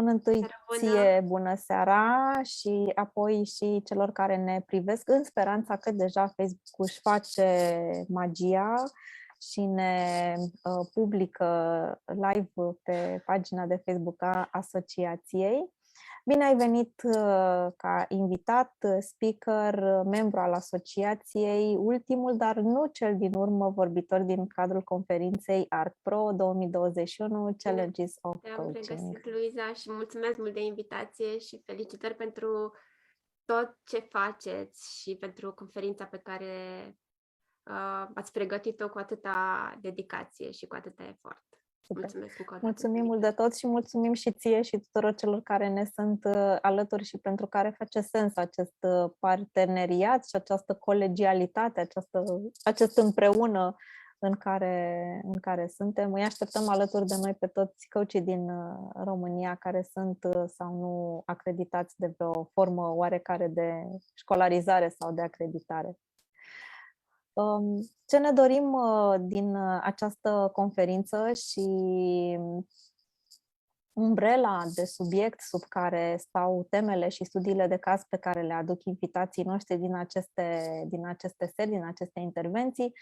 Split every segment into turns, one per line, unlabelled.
spun întâi
Bună!
ție bună seara și apoi și celor care ne privesc, în speranța că deja Facebook își face magia și ne publică live pe pagina de Facebook a asociației. Bine ai venit ca invitat, speaker, membru al asociației, ultimul, dar nu cel din urmă, vorbitor din cadrul conferinței ARC Pro 2021 Challenges of
Te-am
Coaching.
regăsit, Luiza, și mulțumesc mult de invitație și felicitări pentru tot ce faceți și pentru conferința pe care ați pregătit-o cu atâta dedicație și cu atâta efort.
Super.
Mulțumesc încă o dată.
Mulțumim mult de tot și mulțumim și ție și tuturor celor care ne sunt alături și pentru care face sens acest parteneriat și această colegialitate, acest împreună în care suntem. Îi așteptăm alături de noi pe toți coachii din România care sunt sau nu acreditați de vreo formă oarecare de școlarizare sau de acreditare. Ce ne dorim din această conferință și umbrela de subiect sub care stau temele și studiile de caz pe care le aduc invitații noștri din aceste seri, din aceste intervenții,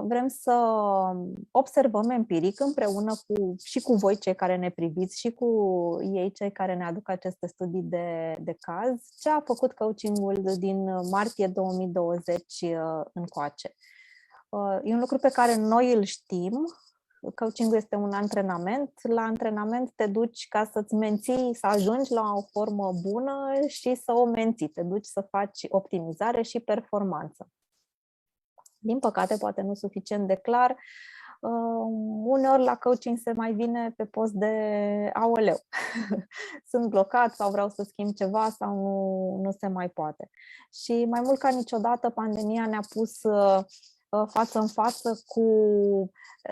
vrem să observăm empiric împreună și cu voi cei care ne priviți și cu ei cei care ne aduc aceste studii de caz, ce a făcut coachingul din martie 2020 încoace. E un lucru pe care noi îl știm. Coachingul este un antrenament. La antrenament te duci ca să-ți menții, să ajungi la o formă bună și să o menții. Te duci să faci optimizare și performanță. Din păcate, poate nu suficient de clar, uneori la coaching se mai vine pe post de aoleu. Sunt blocat sau vreau să schimb ceva sau nu se mai poate. Și mai mult ca niciodată, pandemia ne-a pus față în față cu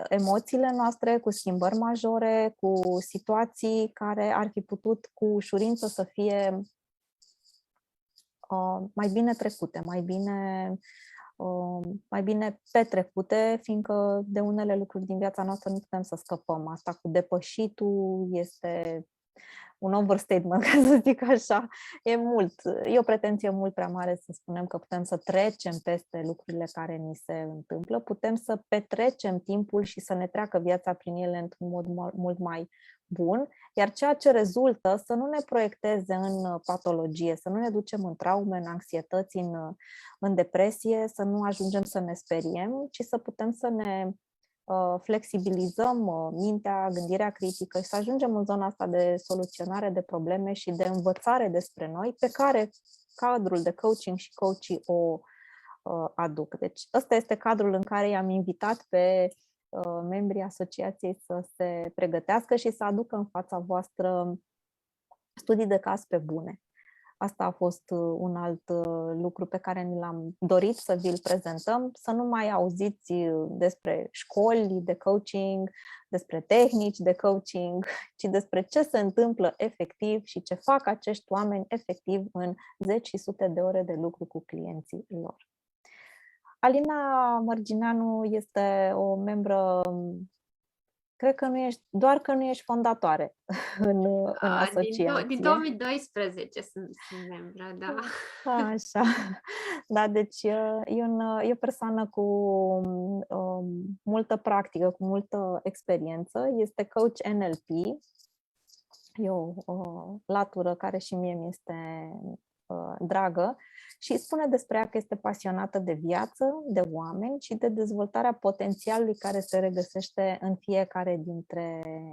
emoțiile noastre, cu schimbări majore, cu situații care ar fi putut cu ușurință să fie mai bine trecute, mai bine petrecute, fiindcă de unele lucruri din viața noastră nu putem să scăpăm. Asta cu depășitul este un overstatement, ca să zic așa. E o pretenție mult prea mare să spunem că putem să trecem peste lucrurile care ni se întâmplă, putem să petrecem timpul și să ne treacă viața prin ele într-un mod mult mai bun, iar ceea ce rezultă să nu ne proiecteze în patologie, să nu ne ducem în traume, în anxietăți, în depresie, să nu ajungem să ne speriem, ci să putem să ne flexibilizăm mintea, gândirea critică și să ajungem în zona asta de soluționare de probleme și de învățare despre noi, pe care cadrul de coaching și coachii o aduc. Deci ăsta este cadrul în care i-am invitat pe membrii asociației să se pregătească și să aducă în fața voastră studii de caz pe bune. Asta a fost un alt lucru pe care ni l-am dorit să vi-l prezentăm, să nu mai auziți despre școli de coaching, despre tehnici de coaching, ci despre ce se întâmplă efectiv și ce fac acești oameni efectiv în zeci și sute de ore de lucru cu clienții lor. Alina Mărgineanu este o membră, cred că doar că nu ești fondatoare în asociație.
Din 2012 sunt membră, da.
Așa. Da, deci e o persoană cu multă practică, cu multă experiență. Este coach NLP. E o latură care și mie mi este dragă și spune despre ea că este pasionată de viață, de oameni și de dezvoltarea potențialului care se regăsește în fiecare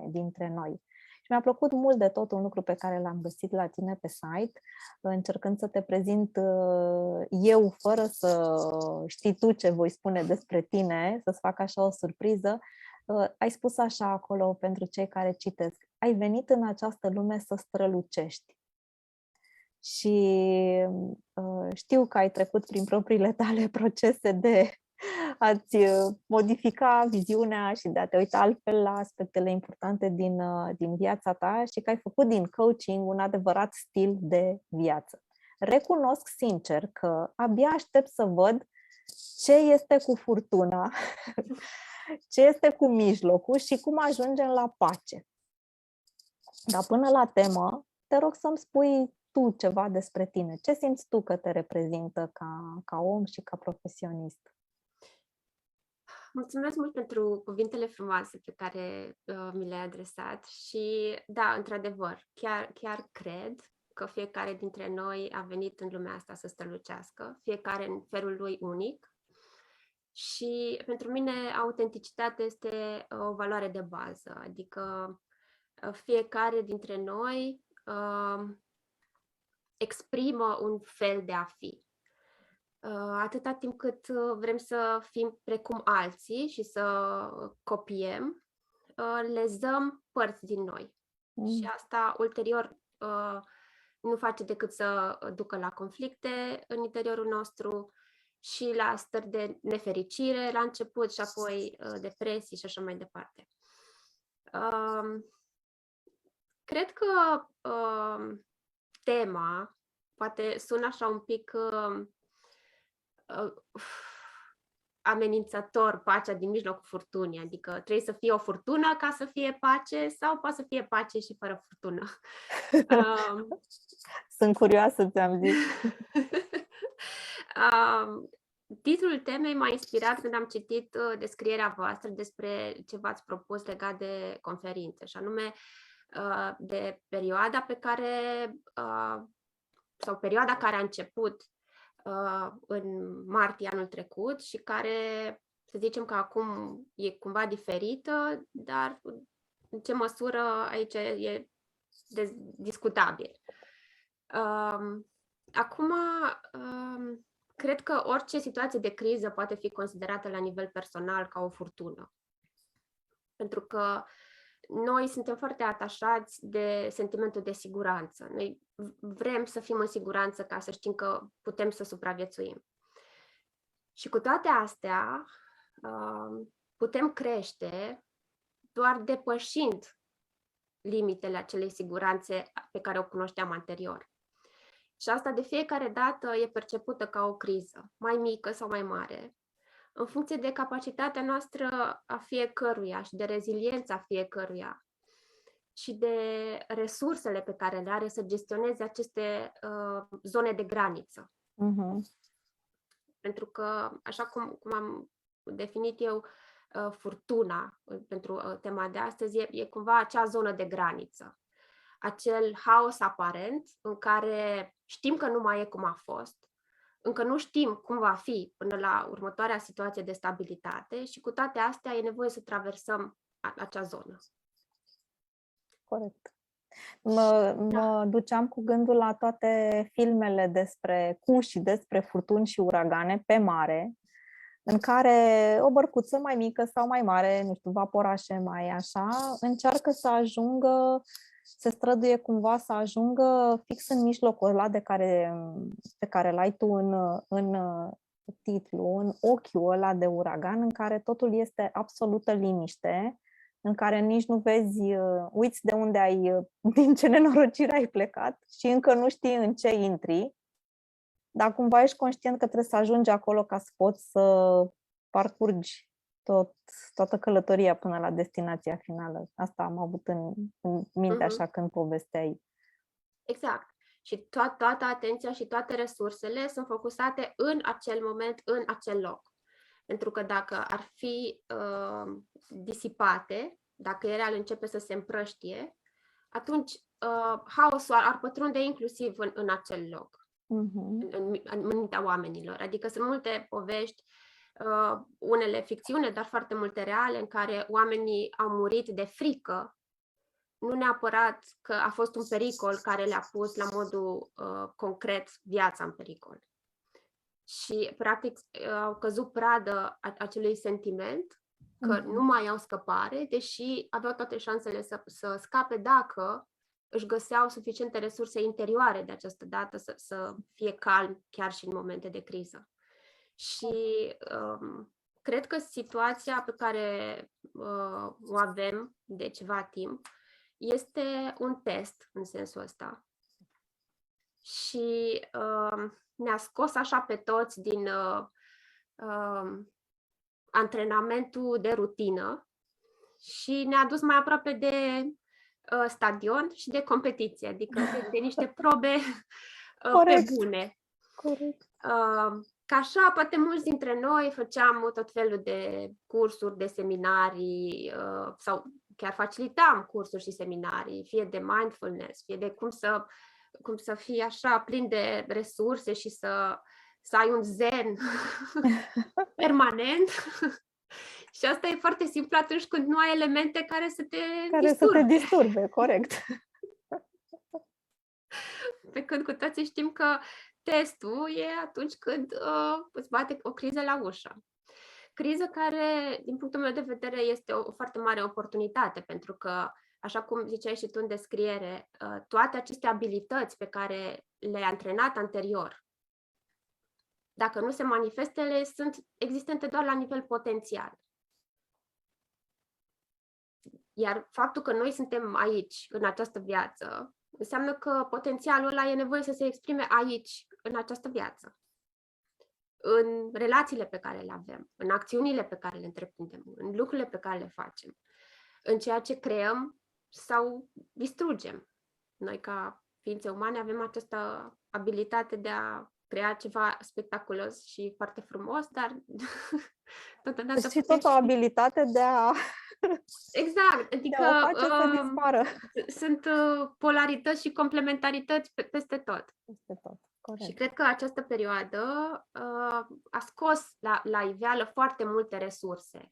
dintre noi. Și mi-a plăcut mult de tot un lucru pe care l-am găsit la tine pe site, încercând să te prezint eu, fără să știi tu ce voi spune despre tine, să-ți fac așa o surpriză. Ai spus așa acolo pentru cei care citesc: ai venit în această lume să strălucești. Și știu că ai trecut prin propriile tale procese de a-ți modifica viziunea și de a te uita altfel la aspectele importante din viața ta și că ai făcut din coaching un adevărat stil de viață. Recunosc sincer că abia aștept să văd ce este cu furtuna, ce este cu mijlocul și cum ajungem la pace. Dar până la temă, te rog să-mi spui tu ceva despre tine. Ce simți tu că te reprezintă ca om și ca profesionist?
Mulțumesc mult pentru cuvintele frumoase pe care mi le-ai adresat și da, într-adevăr, chiar cred că fiecare dintre noi a venit în lumea asta să strălucească, fiecare în felul lui unic. Și pentru mine autenticitatea este o valoare de bază, adică fiecare dintre noi exprimă un fel de a fi. Atâta timp cât vrem să fim precum alții și să copiem, lezăm părți din noi. Și asta ulterior nu face decât să ducă la conflicte în interiorul nostru și la stări de nefericire la început și apoi depresii și așa mai departe. Cred că tema poate sună așa un pic amenințător, pacea din mijlocul furtunii, adică trebuie să fie o furtună ca să fie pace sau poate să fie pace și fără furtună.
Sunt curioasă, ți-am zis.
Titlul temei m-a inspirat când am citit descrierea voastră despre ce v-ați propus legat de conferințe, și anume de perioada pe care, sau perioada care a început în martie anul trecut și care, să zicem că acum e cumva diferită, dar în ce măsură aici e discutabil. Acum, cred că orice situație de criză poate fi considerată la nivel personal ca o furtună. Pentru că noi suntem foarte atașați de sentimentul de siguranță. Noi vrem să fim în siguranță ca să știm că putem să supraviețuim. Și cu toate astea, putem crește doar depășind limitele acelei siguranțe pe care o cunoșteam anterior. Și asta de fiecare dată e percepută ca o criză, mai mică sau mai mare, în funcție de capacitatea noastră a fiecăruia și de reziliența fiecăruia și de resursele pe care le are să gestioneze aceste zone de graniță. Pentru că, așa cum am definit eu, furtuna pentru tema de astăzi e cumva acea zonă de graniță. Acel haos aparent în care știm că nu mai e cum a fost, încă nu știm cum va fi până la următoarea situație de stabilitate și cu toate astea e nevoie să traversăm acea zonă.
Corect. Mă duceam cu gândul la toate filmele despre furtuni și uragane pe mare, în care o bărcuță mai mică sau mai mare, nu știu, vaporașe mai așa, încearcă să ajungă, se străduie cumva să ajungă fix în mijlocul ăla pe care l-ai tu în titlu, în ochiul ăla de uragan, în care totul este absolută liniște, în care nici nu vezi, uiți de unde din ce nenorocire ai plecat și încă nu știi în ce intri, dar cumva ești conștient că trebuie să ajungi acolo ca să poți să parcurgi toată călătoria până la destinația finală. Asta am avut în minte așa când povesteai.
Exact. Și toată atenția și toate resursele sunt focusate în acel moment, în acel loc. Pentru că dacă ar fi disipate, dacă ele ar începe să se împrăștie, atunci haosul ar pătrunde inclusiv în acel loc, în mintea oamenilor. Adică sunt multe povești, unele ficțiune, dar foarte multe reale, în care oamenii au murit de frică, nu neapărat că a fost un pericol care le-a pus la modul concret viața în pericol. Și, practic, au căzut pradă acelui sentiment că nu mai au scăpare, deși aveau toate șansele să scape dacă își găseau suficiente resurse interioare de această dată să fie calm chiar și în momente de criză. Și cred că situația pe care o avem de ceva timp este un test în sensul ăsta. Și ne-a scos așa pe toți din antrenamentul de rutină și ne-a dus mai aproape de stadion și de competiție, adică de niște probe pe
Corect.
bune.
Corect.
Ca așa, poate mulți dintre noi făceam tot felul de cursuri, de seminarii sau chiar facilitam cursuri și seminarii, fie de mindfulness, fie de cum să fii așa plin de resurse și să ai un zen permanent. Și asta e foarte simplu atunci când nu ai elemente care să te
disturbe, corect.
Pe când cu toții știm că testul e atunci când îți bate o criză la ușă. Criză care, din punctul meu de vedere, este o foarte mare oportunitate, pentru că, așa cum ziceai și tu în descriere, toate aceste abilități pe care le-ai antrenat anterior, dacă nu se manifestă, ele sunt existente doar la nivel potențial. Iar faptul că noi suntem aici, în această viață, înseamnă că potențialul ăla e nevoie să se exprime aici, în această viață. În relațiile pe care le avem, în acțiunile pe care le întreprindem, în lucrurile pe care le facem, în ceea ce creăm sau distrugem. Noi, ca ființe umane, avem această abilitate de a crea ceva spectaculos și foarte frumos, dar totodată
Și tot o abilitate de a
exact, adică
o face să dispară.
sunt polarități și complementarități peste tot.
Peste tot. Corect.
Și cred că această perioadă a scos la iveală foarte multe resurse.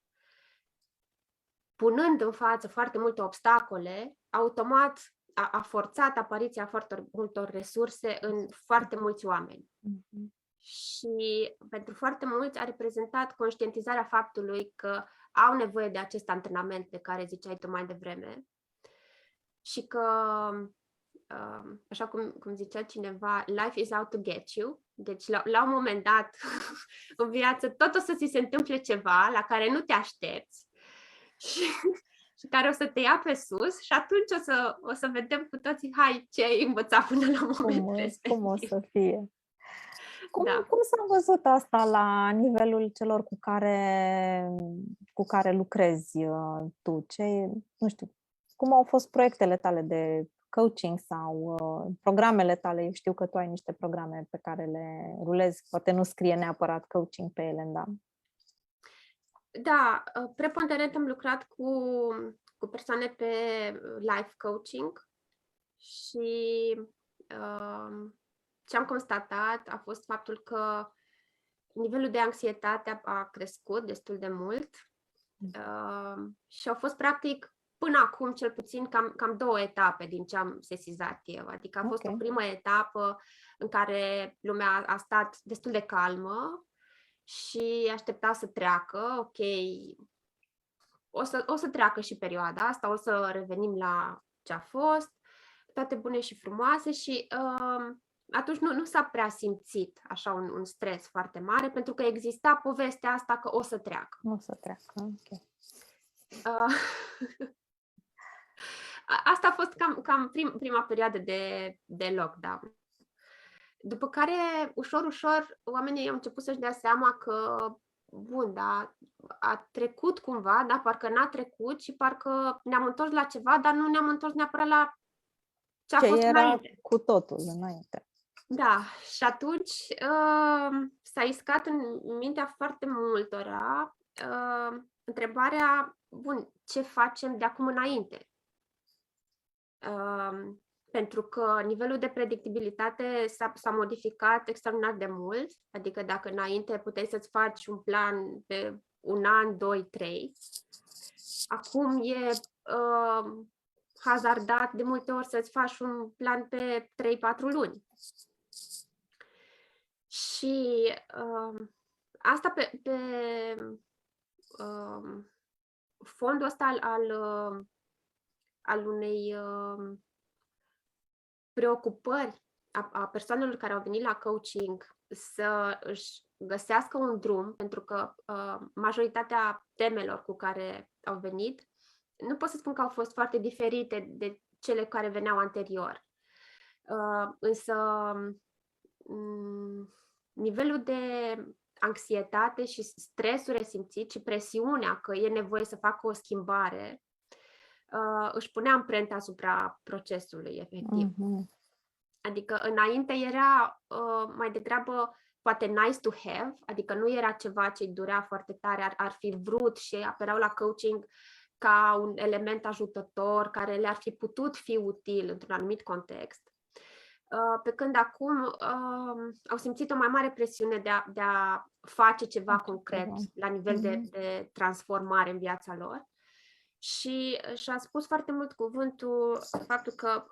Punând în față foarte multe obstacole, automat a forțat apariția foarte multor resurse în foarte mulți oameni.
Mhm.
Și pentru foarte mulți a reprezentat conștientizarea faptului că au nevoie de acest antrenament de care ziceai tu mai devreme și că, așa cum zicea cineva, life is out to get you. Deci, la un moment dat, în viață, tot o să ți se întâmple ceva la care nu te aștepți și care o să te ia pe sus și atunci o să vedem cu toții, hai, ce ai învățat până la momentul respectiv.
Cum o să fie? Cum s-a văzut asta la nivelul celor cu care lucrezi tu? Nu știu, cum au fost proiectele tale de coaching sau programele tale? Eu știu că tu ai niște programe pe care le rulezi, poate nu scrie neapărat coaching pe ele, da?
Da, preponderent am lucrat cu persoane pe life coaching și ce am constatat a fost faptul că nivelul de anxietate a crescut destul de mult și au fost practic până acum cel puțin cam 2 etape din ce am sesizat eu. Adică a fost o primă etapă în care lumea a stat destul de calmă și aștepta să treacă, ok, o să treacă și perioada asta, o să revenim la ce a fost, toate bune și frumoase și atunci nu s-a prea simțit așa un stres foarte mare, pentru că exista povestea asta că o să treacă.
O să treacă, ok.
Asta a fost cam prima perioadă de lockdown. După care, ușor, oamenii au început să-și dea seama că, bun, da, a trecut cumva, dar parcă n-a trecut și parcă ne-am întors la ceva, dar nu ne-am întors neapărat la ce a fost
era
înainte.
cu totul înainte.
Da, și atunci s-a iscat în mintea foarte multora întrebarea, bun, ce facem de acum înainte? Pentru că nivelul de predictibilitate s-a modificat extraordinar de mult, adică dacă înainte puteai să-ți faci un plan pe 1 an, 2, 3, acum e hazardat de multe ori să-ți faci un plan pe 3-4 luni. Și asta pe fondul ăsta al unei preocupări a persoanelor care au venit la coaching să își găsească un drum, pentru că majoritatea temelor cu care au venit, nu pot să spun că au fost foarte diferite de cele care veneau anterior. Însă nivelul de anxietate și stresul resimțit și presiunea că e nevoie să facă o schimbare își punea amprenta asupra procesului, efectiv.
Mhm.
Adică înainte era mai degrabă poate nice to have, adică nu era ceva ce îi durea foarte tare, ar fi vrut și apelau la coaching ca un element ajutător care le-ar fi putut fi util într-un anumit context. Pe când acum au simțit o mai mare presiune de a face ceva concret la nivel de transformare în viața lor. Și și-a spus foarte mult cuvântul faptul că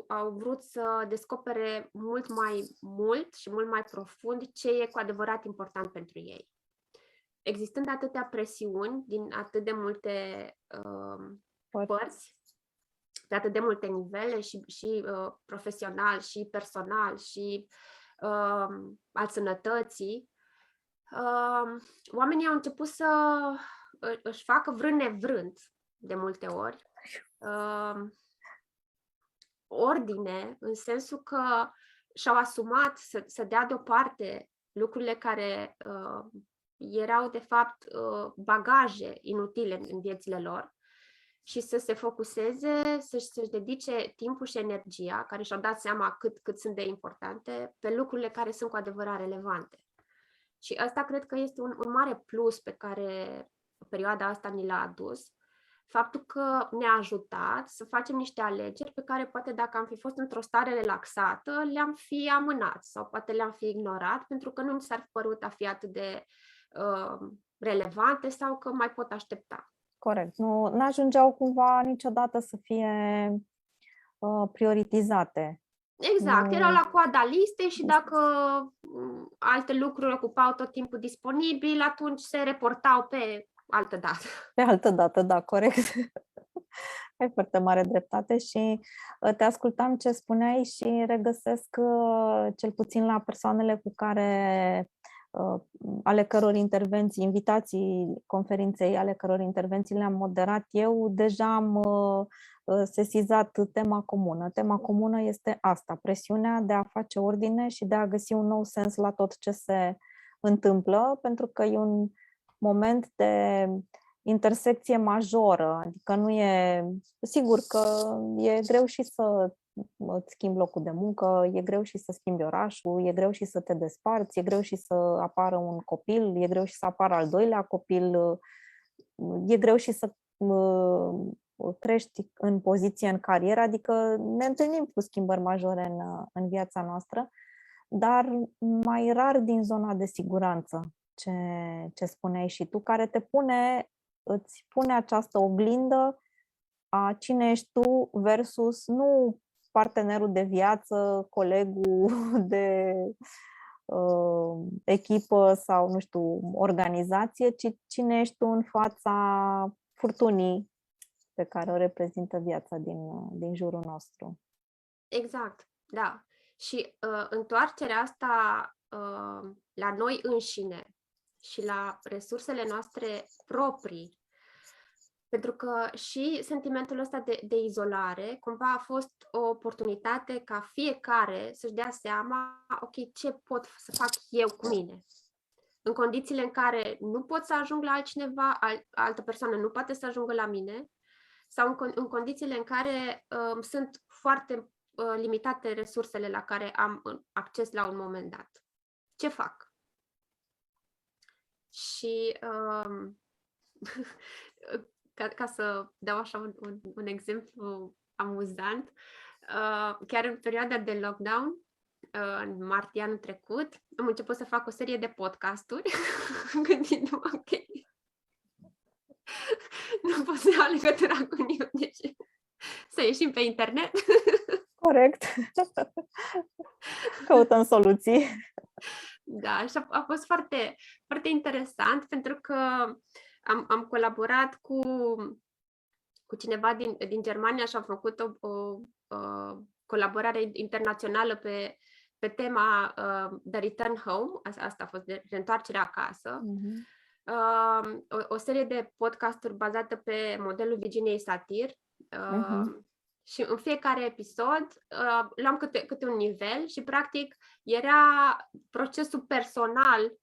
au vrut să descopere mult mai mult și mult mai profund ce e cu adevărat important pentru ei. Existând atâtea presiuni din atât de multe părți, de atât de multe nivele și profesional și personal și al sănătății, oamenii au început să își facă vrând nevrând de multe ori ordine, în sensul că și-au asumat să dea deoparte lucrurile care erau de fapt bagaje inutile în viețile lor și să se focuseze, să-și dedice timpul și energia, care și-au dat seama cât sunt de importante, pe lucrurile care sunt cu adevărat relevante. Și asta cred că este un mare plus pe care perioada asta ni l-a adus, faptul că ne-a ajutat să facem niște alegeri pe care poate dacă am fi fost într-o stare relaxată, le-am fi amânat sau poate le-am fi ignorat pentru că nu ni s-ar fi părut a fi atât de relevante sau că mai pot aștepta.
Corect. Nu ajungeau cumva niciodată să fie prioritizate.
Exact, erau la coada listei și dacă alte lucruri ocupau tot timpul disponibil, atunci se reportau pe altă dată.
Pe altă dată, da, corect. Ai foarte mare dreptate și te ascultam ce spuneai și regăsesc cel puțin la persoanele cu care, ale căror intervenții, invitații conferinței, ale căror intervenții le-am moderat eu, deja am sesizat tema comună. Tema comună este asta, presiunea de a face ordine și de a găsi un nou sens la tot ce se întâmplă, pentru că e un moment de intersecție majoră, adică nu e... Sigur că e greu și să îți schimbi locul de muncă, e greu și să schimbi orașul, e greu și să te desparți, e greu și să apară un copil, e greu și să apară al doilea copil, e greu și să crești în poziție în carieră, adică ne întâlnim cu schimbări majore în viața noastră, dar mai rar din zona de siguranță, ce spuneai și tu, care îți pune această oglindă a cine ești tu versus nu partenerul de viață, colegul de echipă sau, nu știu, organizație, ci cine ești tu în fața furtunii pe care o reprezintă viața din jurul nostru.
Exact, da. Și întoarcerea asta la noi înșine și la resursele noastre proprii, pentru că și sentimentul ăsta de izolare cumva a fost o oportunitate ca fiecare să-și dea seama, ok, ce pot să fac eu cu mine? În condițiile în care nu pot să ajung la altcineva, altă persoană nu poate să ajungă la mine, sau în condițiile în care sunt foarte limitate resursele la care am acces la un moment dat. Ce fac? Și ca să dau așa un exemplu amuzant, chiar în perioada de lockdown, în martie anul trecut, am început să fac o serie de podcasturi, gândindu-mă, ok, nu pot să iau legătura cu nimeni, deci să ieșim pe internet.
Corect. Căutăm soluții.
Da, și a fost foarte, foarte interesant pentru că am colaborat cu cineva din Germania și am făcut o colaborare internațională pe tema The Return Home, asta a fost de reîntoarcerea acasă.
Mm-hmm.
O serie de podcasturi bazate pe modelul Virginiei Satir. Și în fiecare episod luam câte un nivel și practic era procesul personal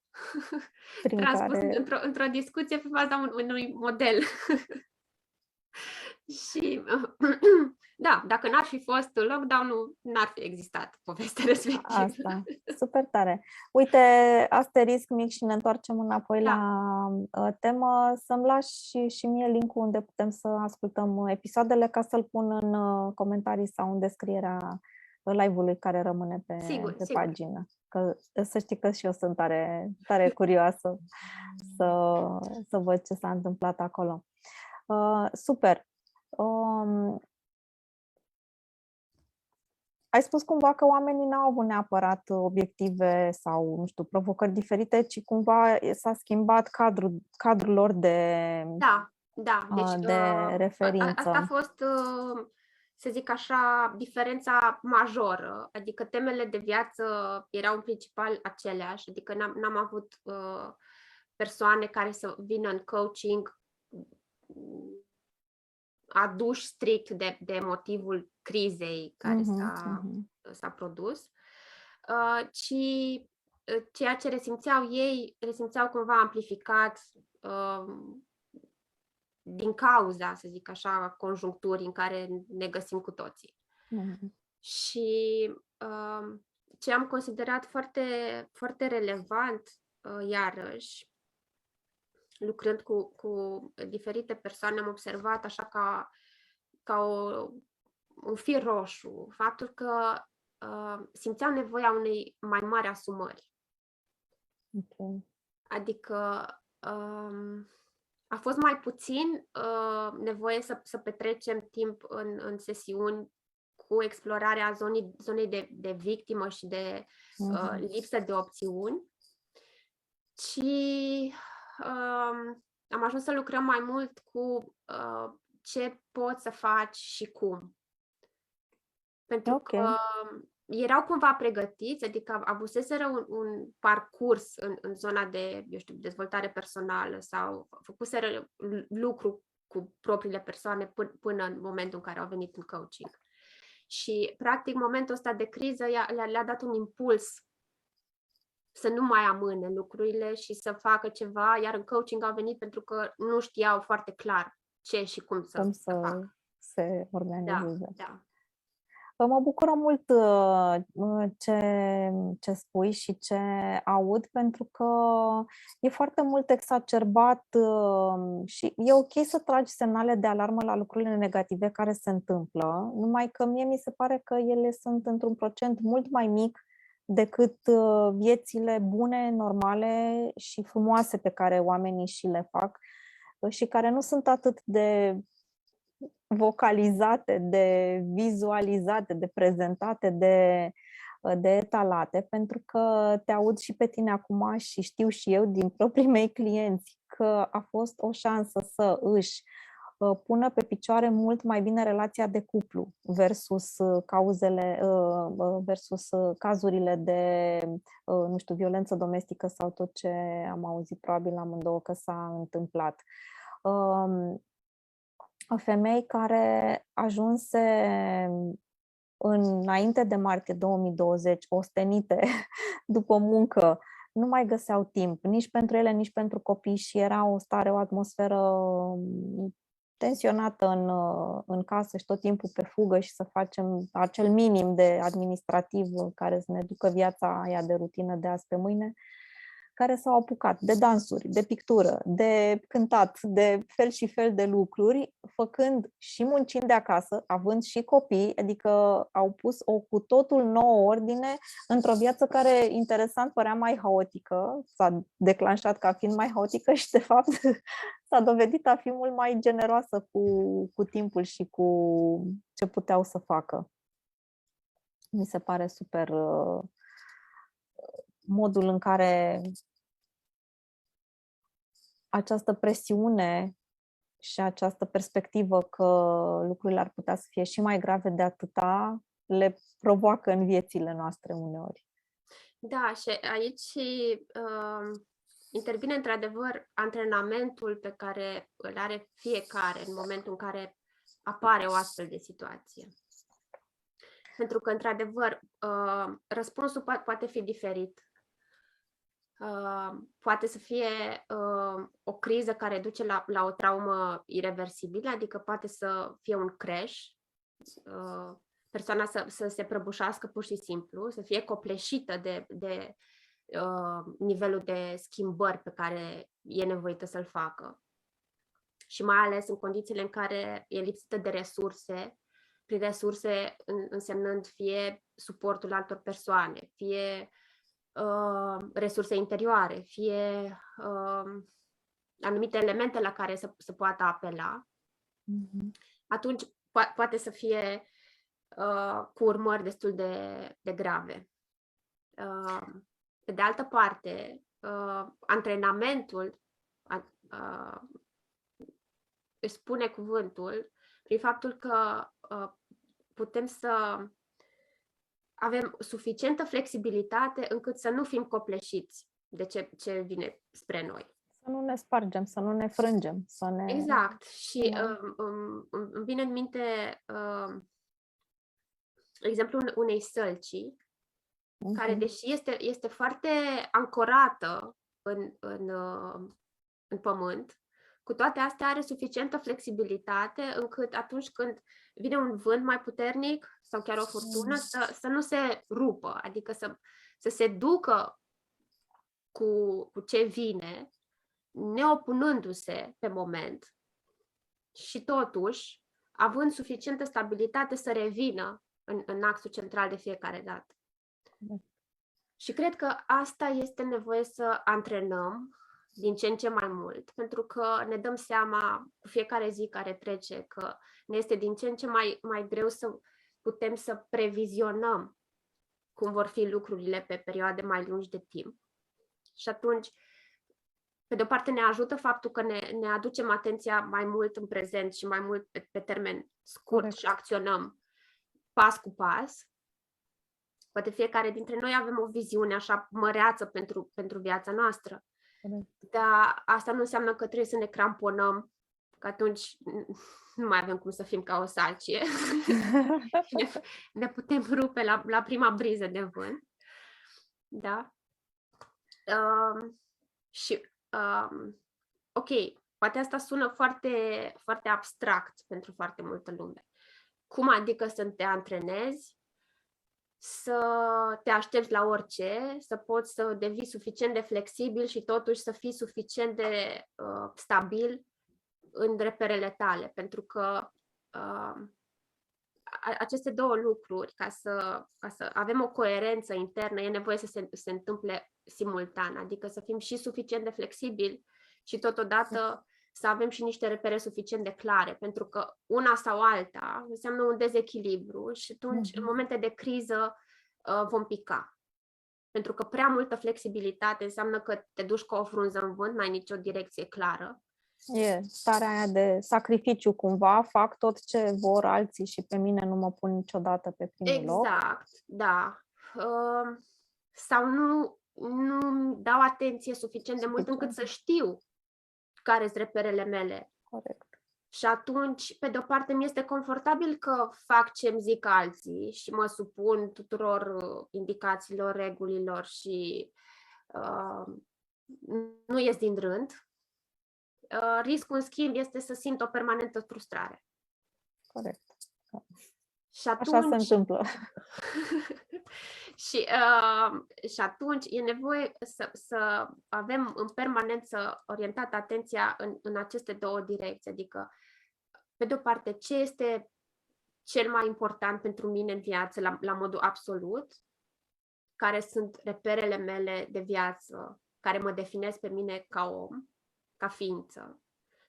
transpus într-o discuție pe baza unui model. Și da, dacă n-ar fi fost lockdown-ul, n-ar fi existat povestea respectivă.
Asta, super tare. Uite, asterisc mic și ne întoarcem înapoi la temă. Să-mi lași și mie link-ul unde putem să ascultăm episoadele, ca să-l pun în comentarii sau în descrierea live-ului care rămâne pe
Sigur.
pagină. Că, să știi că și eu sunt tare, tare curioasă să văd ce s-a întâmplat acolo. Super! Ai spus cumva că oamenii n-au avut neapărat obiective sau, nu știu, provocări diferite, ci cumva s-a schimbat cadrul lor
Da. Deci,
de referință.
asta a fost, să zic așa, diferența majoră. Adică temele de viață erau în principal aceleași. Adică n-am avut persoane care să vină în coaching aduși strict de motivul crizei care s-a produs, ci ceea ce resimțeau cumva amplificat din cauza, să zic așa, conjuncturii în care ne găsim cu toții. Și ce am considerat foarte, foarte relevant, iarăși, lucrând cu diferite persoane, am observat așa ca un fir roșu, faptul că simțeam nevoia unei mai mari asumări.
Okay.
Adică a fost mai puțin nevoie să petrecem timp în sesiuni cu explorarea zonei de victimă și de lipsă de opțiuni, ci am ajuns să lucrăm mai mult cu ce poți să faci și cum. Pentru că erau cumva pregătiți, adică avuseseră un parcurs în zona de, eu știu, dezvoltare personală sau făcuseră lucru cu propriile persoane până în momentul în care au venit în coaching. Și, practic, momentul ăsta de criză le-a dat un impuls să nu mai amâne lucrurile și să facă ceva, iar în coaching au venit pentru că nu știau foarte clar ce și cum să facă.
Se organizeze.
Da.
Mă bucură mult ce spui și ce aud, pentru că e foarte mult exacerbat și e ok să tragi semnale de alarmă la lucrurile negative care se întâmplă, numai că mie mi se pare că ele sunt într-un procent mult mai mic decât viețile bune, normale și frumoase pe care oamenii și le fac și care nu sunt atât de vocalizate, de vizualizate, de prezentate, de etalate, pentru că te aud și pe tine acum și știu și eu din proprii mei clienți că a fost o șansă să își pună pe picioare mult mai bine relația de cuplu versus cazurile de, nu știu, violență domestică sau tot ce am auzit probabil amândouă că s-a întâmplat. Femei care ajunse înainte de martie 2020, ostenite după muncă, nu mai găseau timp, nici pentru ele, nici pentru copii și era o atmosferă tensionată în casă și tot timpul pe fugă și să facem acel minim de administrativ care să ne ducă viața aia de rutină de azi pe mâine, care s-au apucat de dansuri, de pictură, de cântat, de fel și fel de lucruri, făcând și muncind de acasă, având și copii, adică au pus o cu totul nouă ordine într-o viață care, interesant, părea mai haotică, s-a declanșat ca fiind mai haotică și, de fapt, s-a dovedit a fi mult mai generoasă cu timpul și cu ce puteau să facă. Mi se pare super modul în care această presiune și această perspectivă că lucrurile ar putea să fie și mai grave de atâta le provoacă în viețile noastre uneori.
Da, și aici intervine într-adevăr antrenamentul pe care îl are fiecare în momentul în care apare o astfel de situație. Pentru că, într-adevăr, răspunsul poate fi diferit. poate să fie o criză care duce la o traumă ireversibilă, adică poate să fie un crash, persoana să se prăbușească pur și simplu, să fie copleșită de nivelul de schimbări pe care e nevoită să-l facă. Și mai ales în condițiile în care e lipsită de resurse, prin resurse însemnând fie suportul altor persoane, fie resurse interioare, fie anumite elemente la care să poată apela, atunci poate să fie cu urmări destul de grave. Pe de altă parte, antrenamentul își spune cuvântul prin faptul că putem să avem suficientă flexibilitate încât să nu fim copleșiți de ce vine spre noi.
Să nu ne spargem, să nu ne frângem, să ne...
Exact. Și îmi vine în minte exemplul unei sălci care, deși este foarte ancorată în pământ, cu toate astea are suficientă flexibilitate încât atunci când vine un vânt mai puternic sau chiar o furtună să nu se rupă, adică să se ducă cu ce vine, neopunându-se pe moment și totuși având suficientă stabilitate să revină în axul central de fiecare dată. Și cred că asta este nevoie să antrenăm din ce în ce mai mult, pentru că ne dăm seama cu fiecare zi care trece că ne este din ce în ce mai greu să putem să previzionăm cum vor fi lucrurile pe perioade mai lungi de timp. Și atunci, pe de o parte, ne ajută faptul că ne aducem atenția mai mult în prezent și mai mult pe termen scurt. Corect. Și acționăm pas cu pas. Poate fiecare dintre noi avem o viziune așa măreață pentru viața noastră. Corect. Dar asta nu înseamnă că trebuie să ne cramponăm, că atunci nu mai avem cum să fim ca o salcie. ne putem rupe la prima briză de vânt. Da? Ok, poate asta sună foarte, foarte abstract pentru foarte multă lume. Cum adică să te antrenezi, să te aștepți la orice, să poți să devii suficient de flexibil și totuși să fii suficient de stabil în reperele tale, pentru că aceste două lucruri, ca să avem o coerență internă, e nevoie să se întâmple simultan, adică să fim și suficient de flexibili și totodată să avem și niște repere suficient de clare, pentru că una sau alta înseamnă un dezechilibru și atunci, în momente de criză, vom pica. Pentru că prea multă flexibilitate înseamnă că te duci ca o frunză în vânt, n-ai nicio direcție clară.
E starea aia de sacrificiu cumva, fac tot ce vor alții și pe mine nu mă pun niciodată pe primul loc.
Exact, da. Sau nu dau atenție suficient de mult încât să știu care sunt reperele mele.
Corect.
Și atunci, pe de-o parte, mi este confortabil că fac ce îmi zic alții și mă supun tuturor indicațiilor, regulilor și nu ies din rând. Riscul, în schimb, este să simt o permanentă frustrare.
Corect.
Și atunci,
așa se întâmplă.
și atunci e nevoie să avem în permanență orientată atenția în aceste două direcții. Adică, pe de o parte, ce este cel mai important pentru mine în viață la modul absolut, care sunt reperele mele de viață, care mă definesc pe mine ca om, ca ființă,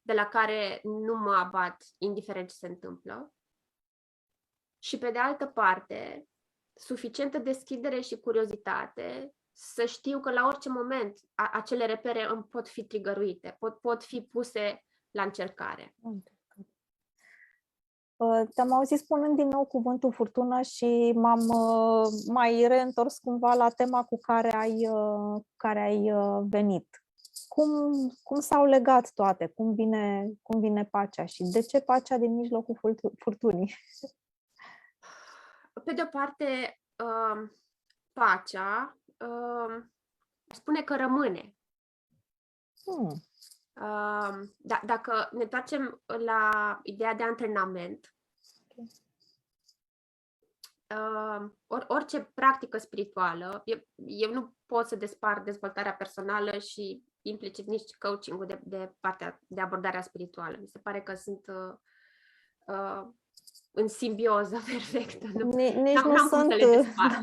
de la care nu mă abat indiferent ce se întâmplă. Și pe de altă parte, suficientă deschidere și curiozitate să știu că la orice moment acele repere îmi pot fi trigăruite, pot fi puse la încercare.
Te-am auzit spunând din nou cuvântul furtună și m-am mai reîntors cumva la tema cu care ai venit. Cum s-au legat toate? Cum vine pacea și de ce pacea din mijlocul furtunii?
Pe de o parte, pacea aș spune că rămâne.
Hmm.
Dacă ne întoarcem la ideea de antrenament, orice practică spirituală, eu nu pot să despart dezvoltarea personală și implicit nici coaching-ul de partea de abordarea spirituală. Mi se pare că sunt în simbioză perfectă.
Nici nu
N-am cum
sunt,
să le despart.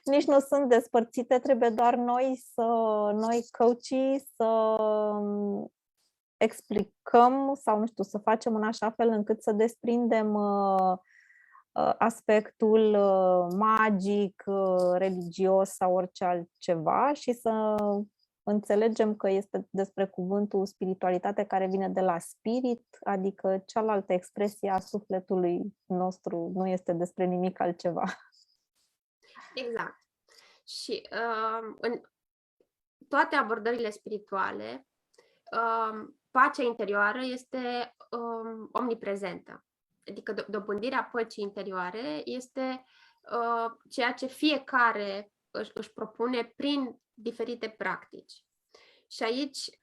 nici nu sunt despărțite, trebuie doar noi coachii, să explicăm sau, nu știu, să facem în așa fel încât să desprindem aspectul magic, religios sau orice altceva și să înțelegem că este despre cuvântul spiritualitate care vine de la spirit, adică cealaltă expresie a sufletului nostru, nu este despre nimic altceva.
Exact. Și în toate abordările spirituale, pacea interioară este omniprezentă. Adică dobândirea păcii interioare este ceea ce fiecare își propune prin diferite practici. Și aici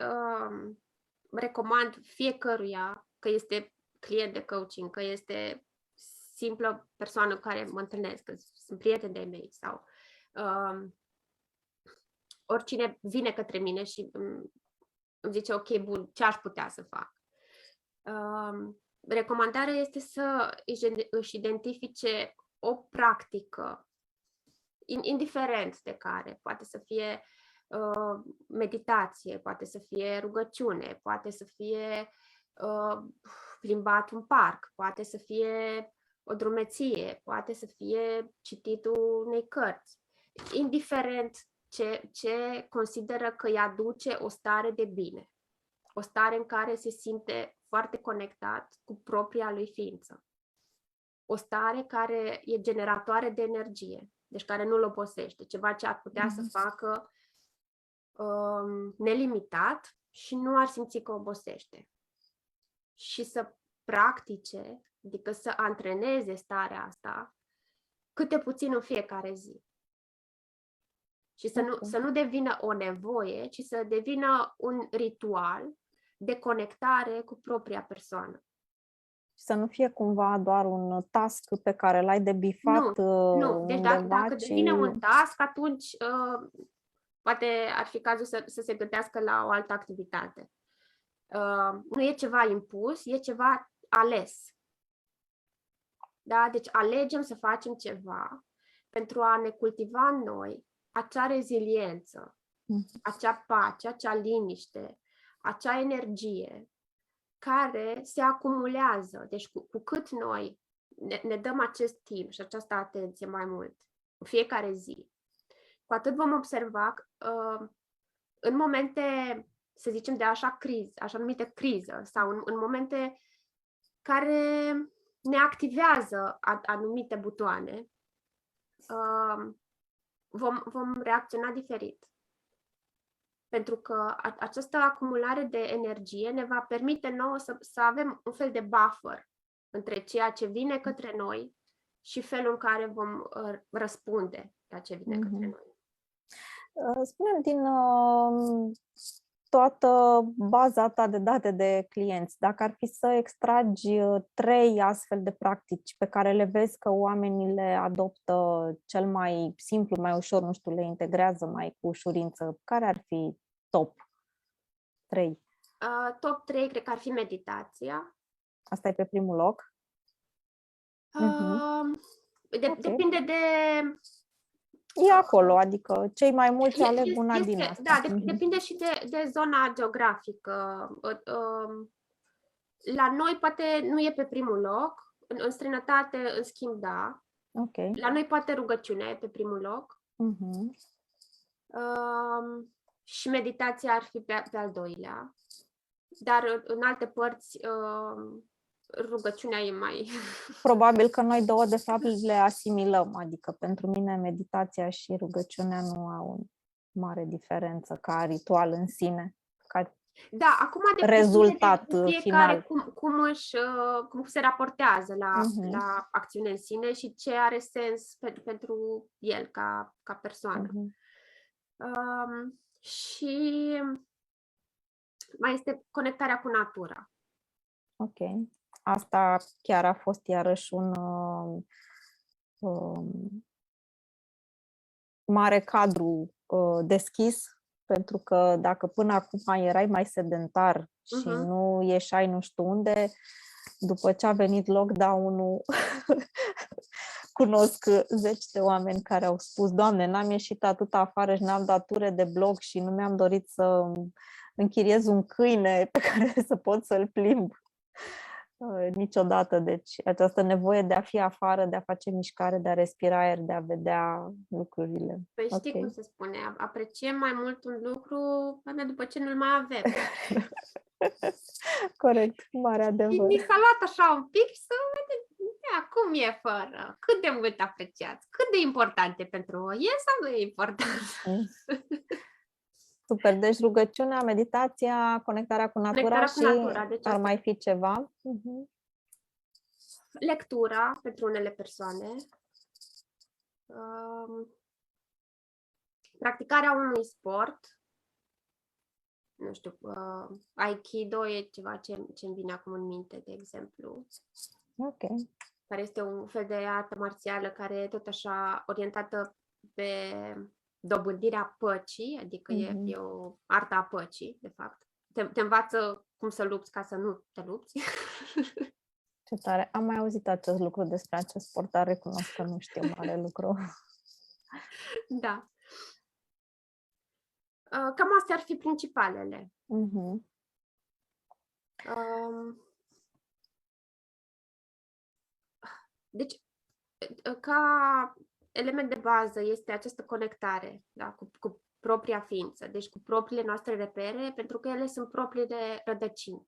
recomand fiecăruia, că este client de coaching, că este simplă persoană cu care mă întâlnesc, că sunt prieteni de-ai mei sau oricine vine către mine și îmi zice, ok, bun, ce aș putea să fac? Recomandarea este să își identifice o practică, indiferent de care, poate să fie meditație, poate să fie rugăciune, poate să fie plimbat în parc, poate să fie o drumeție, poate să fie cititul unei cărți. Indiferent ce consideră că îi aduce o stare de bine, o stare în care se simte foarte conectat cu propria lui ființă, o stare care e generatoare de energie, deci care nu-l obosește, ceva ce ar putea să facă nelimitat și nu ar simți că obosește. Și să practice, adică să antreneze starea asta câte puțin în fiecare zi. Și să nu devină o nevoie, ci să devină un ritual de conectare cu propria persoană.
Să nu fie cumva doar un task pe care l-ai de bifat
nu. Deci dacă devine un task, atunci poate ar fi cazul să se gândească la o altă activitate. Nu e ceva impus, e ceva ales. Da? Deci alegem să facem ceva pentru a ne cultiva în noi acea reziliență, acea pace, acea liniște, acea energie care se acumulează. Deci cu cât noi ne dăm acest timp și această atenție mai mult în fiecare zi, cu atât vom observa în momente, să zicem, de așa numită criză sau în momente care ne activează anumite butoane, vom reacționa diferit. Pentru că această acumulare de energie ne va permite nouă să avem un fel de buffer între ceea ce vine către noi și felul în care vom răspunde la ce vine către noi.
Spune-mi, din toată baza ta de date de clienți, dacă ar fi să extragi 3 astfel de practici pe care le vezi că oamenii le adoptă cel mai simplu, mai ușor, nu știu, le integrează mai cu ușurință, care ar fi top 3?
Top 3 cred că ar fi meditația.
Asta e pe primul loc?
Depinde de...
E acolo, adică cei mai mulți aleg una din astea.
Da, depinde și de zona geografică. La noi poate nu e pe primul loc, în străinătate, în schimb, da.
Okay.
La noi poate rugăciunea e pe primul loc. Și meditația ar fi pe al doilea. Dar în alte părți rugăciunea e mai...
Probabil că noi două, de fapt, le asimilăm. Adică pentru mine meditația și rugăciunea nu au o mare diferență ca ritual în sine.
Da, acum
rezultat
de fiecare
final.
Cum se raportează la acțiune în sine și ce are sens pentru el ca persoană. Și mai este conectarea cu natura.
Ok. Asta chiar a fost iarăși un mare cadru deschis, pentru că dacă până acum erai mai sedentar și
Mhm.
nu ieșai nu știu unde, după ce a venit lockdown-ul, cunosc zeci de oameni care au spus: Doamne, n-am ieșit atât afară și n-am dat ture de blog și nu mi-am dorit să închiriez un câine pe care să pot să-l plimb niciodată. Deci această nevoie de a fi afară, de a face mișcare, de a respira aer, de a vedea lucrurile.
Păi
Ok.
știi cum se spune, apreciem mai mult un lucru până după ce nu-l mai avem.
Corect, mare
Și
adevăr.
ni s-a luat așa un pic să vedem cum e fără, cât de mult apreciați, cât de important e pentru voi, e sau nu e important?
Super, deci rugăciunea, meditația, conectarea cu natura
Conectarea cu
și
natura, deci
ar
asta.
mai fi ceva?
Lectura pentru unele persoane, practicarea unui sport, nu știu, Aikido e ceva ce îmi vine acum în minte, de exemplu,
Ok.
care este un fel de artă marțială care e tot așa orientată pe dobândirea păcii, adică e o artă a păcii, de fapt. Te învață cum să lupți ca să nu te lupți.
Ce tare. Am mai auzit acest lucru despre acest sport, dar recunosc că nu știu mare lucru.
Da. Cam astea ar fi principalele. Deci, ca element de bază este această conectare, da, cu propria ființă, deci cu propriile noastre repere, pentru că ele sunt propriile rădăcini.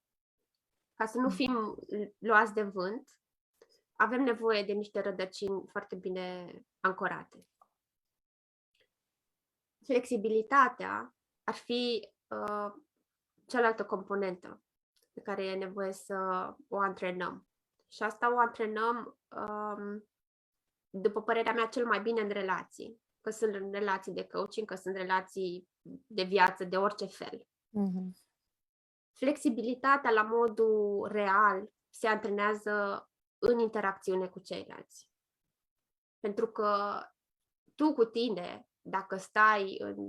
Ca să nu fim luați de vânt, avem nevoie de niște rădăcini foarte bine ancorate. Flexibilitatea ar fi cealaltă componentă pe care e nevoie să o antrenăm. Și asta o antrenăm, după părerea mea, cel mai bine în relații. Că sunt relații de coaching, că sunt relații de viață, de orice fel. Flexibilitatea la modul real se antrenează în interacțiune cu ceilalți. Pentru că tu cu tine, dacă stai în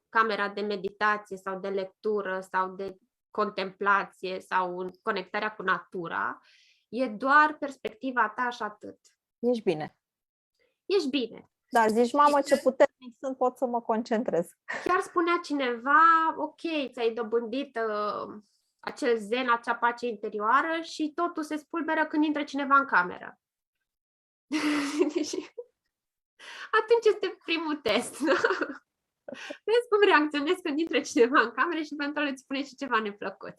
camera de meditație sau de lectură sau de contemplație sau în conectarea cu natura, e doar perspectiva ta și atât.
Ești bine.
Ești bine.
Da, zici, mamă, ce puternic sunt, pot să mă concentrez.
Chiar spunea cineva, ok, ți-ai dobândit acel zen, acea pace interioară și totul se spulberă când intră cineva în cameră. Atunci este primul test. Vezi cum reacționezi când intră cineva în cameră și eventual îți spune și ceva neplăcut.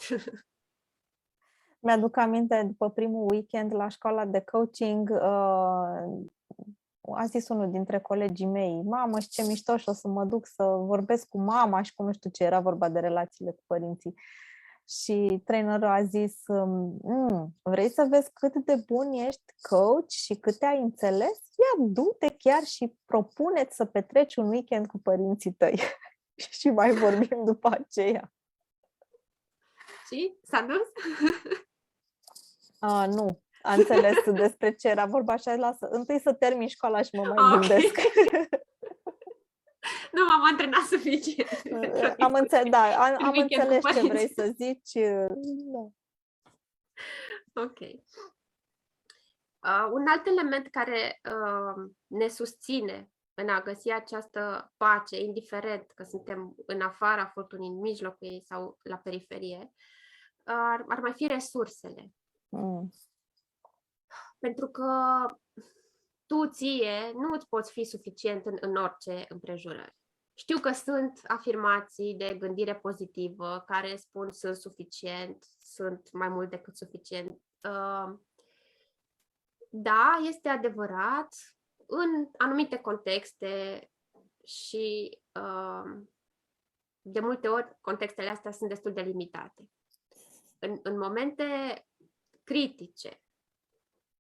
Mi-aduc aminte, după primul weekend la școala de coaching, a zis unul dintre colegii mei: mamă, și ce mișto, și o să mă duc să vorbesc cu mama și cu nu știu ce, era vorba de relațiile cu părinții. Și trainerul a zis: vrei să vezi cât de bun ești coach și cât te-ai înțeles? Ia, du-te chiar și propune-ți să petreci un weekend cu părinții tăi. Și mai vorbim după aceea.
Și s-a dus?
Nu, a înțeles despre ce era vorba și a zis: lasă, întâi să termin școala și mă mai gândesc.
Nu m-am antrenat suficient.
Am înțeles ce vrei să zici. Da.
Ok. Un alt element care ne susține în a găsi această pace, indiferent că suntem în afara furtunii, în mijlocul ei sau la periferie, ar mai fi resursele. Pentru că tu ție nu îți poți fi suficient în orice împrejurări. Știu că sunt afirmații de gândire pozitivă care spun sunt suficient, sunt mai mult decât suficient. Da, este adevărat în anumite contexte și de multe ori contextele astea sunt destul de limitate. În momente critice,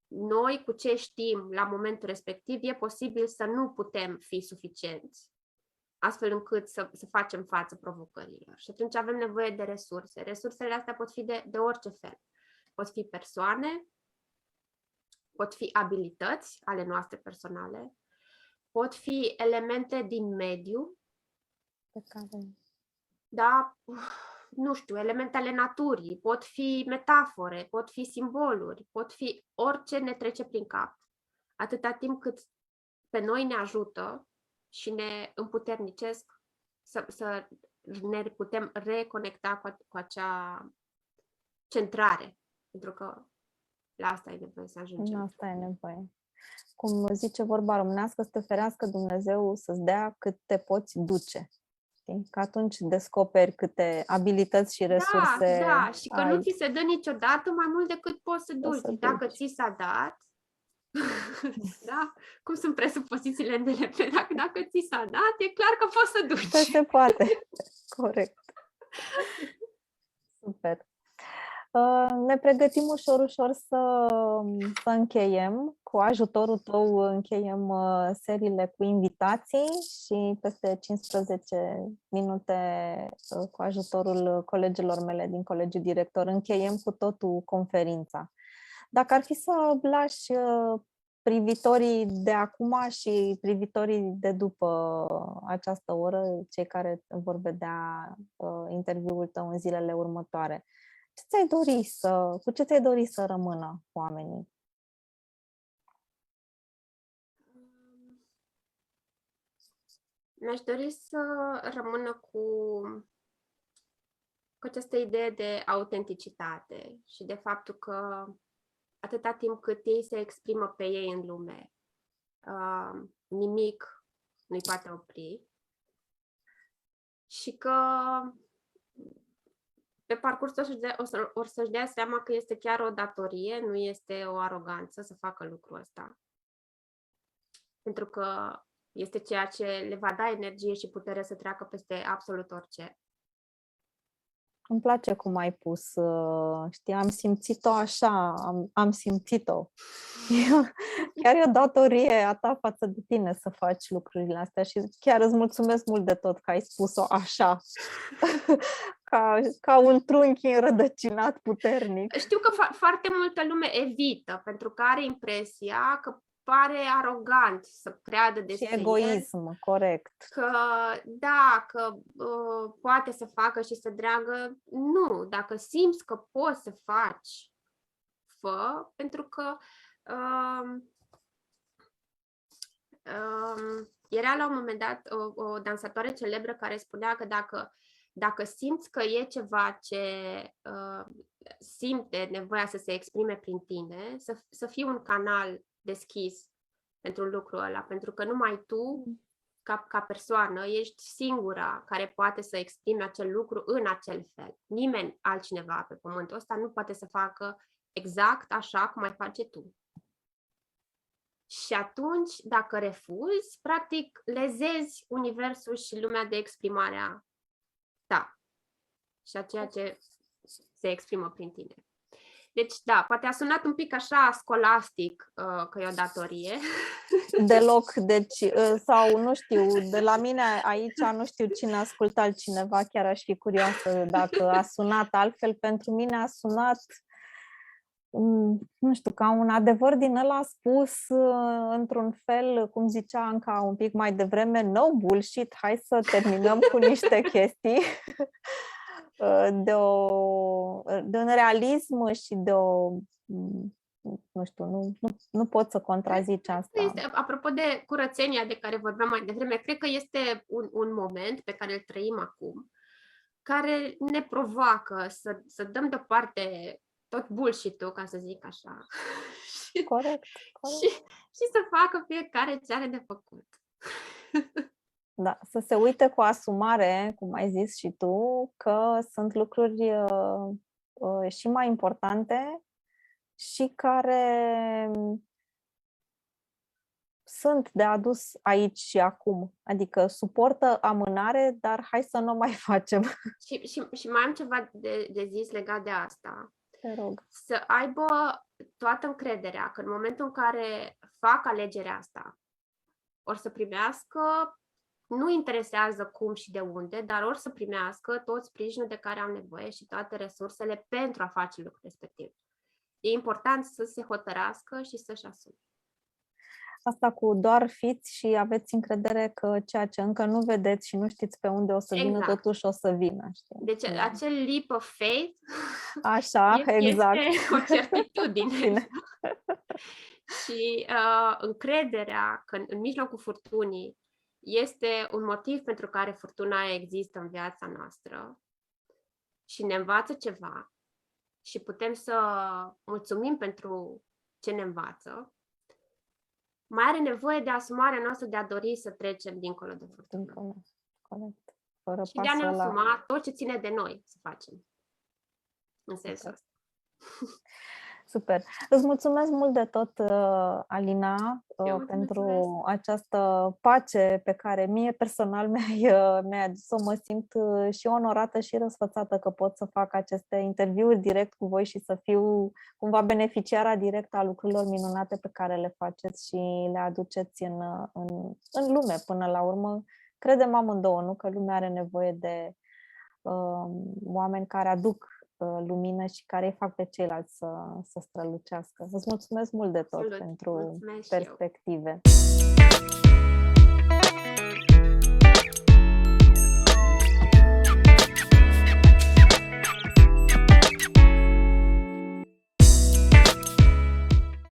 noi cu ce știm la momentul respectiv e posibil să nu putem fi suficienți. astfel încât să facem față provocărilor. Și atunci avem nevoie de resurse. Resursele astea pot fi de orice fel. Pot fi persoane, pot fi abilități ale noastre personale, pot fi elemente din mediu,
Pe care...
da, nu știu, elemente ale naturii, pot fi metafore, pot fi simboluri, pot fi orice ne trece prin cap. Atâta timp cât pe noi ne ajută și ne împuternicesc să ne putem reconecta cu acea centrare. Pentru că la asta e nevoie să ajungem.
La asta e nevoie. Cum zice vorba românească, să te ferească Dumnezeu să-ți dea cât te poți duce. Știi? Că atunci descoperi câte abilități și resurse
Da, și că
ai.
nu ți se dă niciodată mai mult decât poți să duci.
să
Dacă
duci.
ți s-a dat, da? Cum sunt presupozițiile NLP? Dacă ți s-a dat, e clar că poți să duci.
Că se poate. Corect. Super. Ne pregătim ușor să încheiem. Cu ajutorul tău încheiem seriile cu invitații și peste 15 minute cu ajutorul colegilor mele din colegiul director încheiem cu totul conferința. Dacă ar fi să lași privitorii de acum și privitorii de după această oră, cei care vor vedea interviul tău în zilele următoare, cu ce ți-ai dori să rămână oamenii?
Mi-aș dori să rămână cu această idee de autenticitate și de faptul că atâta timp cât ei se exprimă pe ei în lume, nimic nu-i poate opri și că pe parcurs o să-și dea seama că este chiar o datorie, nu este o aroganță să facă lucrul ăsta. Pentru că este ceea ce le va da energie și putere să treacă peste absolut orice.
Îmi place cum ai pus, știi, am simțit-o așa, am simțit-o. Chiar e o datorie a ta față de tine să faci lucrurile astea și chiar îți mulțumesc mult de tot că ai spus-o așa, ca un trunchi înrădăcinat puternic.
Știu că foarte multă lume evită, pentru că are impresia că pare arogant să creadă despre
și egoism,
el,
corect.
că da, că poate să facă și să dreagă. Nu, dacă simți că poți să faci, fă, pentru că era la un moment dat o dansatoare celebră care spunea că dacă simți că e ceva ce simte nevoia să se exprime prin tine, să fii un canal deschis pentru lucrul ăla, pentru că numai tu, ca persoană, ești singura care poate să exprime acel lucru în acel fel. Nimeni altcineva pe pământul ăsta nu poate să facă exact așa cum ai face tu. Și atunci, dacă refuzi, practic lezezi universul și lumea de exprimare a ta și a ceea ce se exprimă prin tine. Deci, da, poate a sunat un pic așa scolastic că e o datorie.
Deloc, deci, sau nu știu, de la mine aici, nu știu cine ascultă altcineva, chiar aș fi curioasă dacă a sunat altfel. Pentru mine a sunat, nu știu, ca un adevăr din ăla spus într-un fel, cum zicea Anca un pic mai devreme, no bullshit, hai să terminăm cu niște chestii de un realism și de o, nu știu, nu pot să contrazici asta.
Este, apropo de curățenia de care vorbeam mai devreme, cred că este un moment pe care îl trăim acum, care ne provoacă să dăm deoparte tot bullshit-ul, ca să zic așa.
Corect.
Și să facă fiecare ce are de făcut.
Da, să se uite cu asumare, cum ai zis și tu, că sunt lucruri și mai importante și care sunt de adus aici și acum. Adică suportă amânare, dar hai să nu mai facem.
Și mai am ceva de zis legat de asta.
Te rog.
Să aibă toată încrederea că în momentul în care fac alegerea asta, or să primească nu interesează cum și de unde, dar or să primească tot sprijinul de care au nevoie și toate resursele pentru a face lucrul respectiv. E important să se hotărască și să-și asume.
Asta cu doar fiți și aveți încredere că ceea ce încă nu vedeți și nu știți pe unde o să vină,
Exact.
totuși o să vină. Știi?
Deci acel leap of faith
Așa, exact.
este o certitudine.
Bine.
Și încrederea că în mijlocul furtunii este un motiv pentru care furtuna există în viața noastră și ne învață ceva și putem să mulțumim pentru ce ne învață, mai are nevoie de asumarea noastră de a dori să trecem dincolo de furtună.
Corect. Fără
Și de a ne
pasul ăla.
asuma tot ce ține de noi să facem. În sensul ăsta.
Super. Îți mulțumesc mult de tot, Alina,
Eu îți
pentru
mulțumesc.
această pace pe care mie personal mi-ai adus-o. Mă simt și onorată și răsfățată că pot să fac aceste interviuri direct cu voi și să fiu cumva beneficiara directă a lucrurilor minunate pe care le faceți și le aduceți în lume până la urmă. Credem amândouă, nu? Că lumea are nevoie de oameni care aduc lumină și care îi fac pe ceilalți să strălucească. Îți mulțumesc mult de tot pentru
Mulțumesc și eu.
perspective.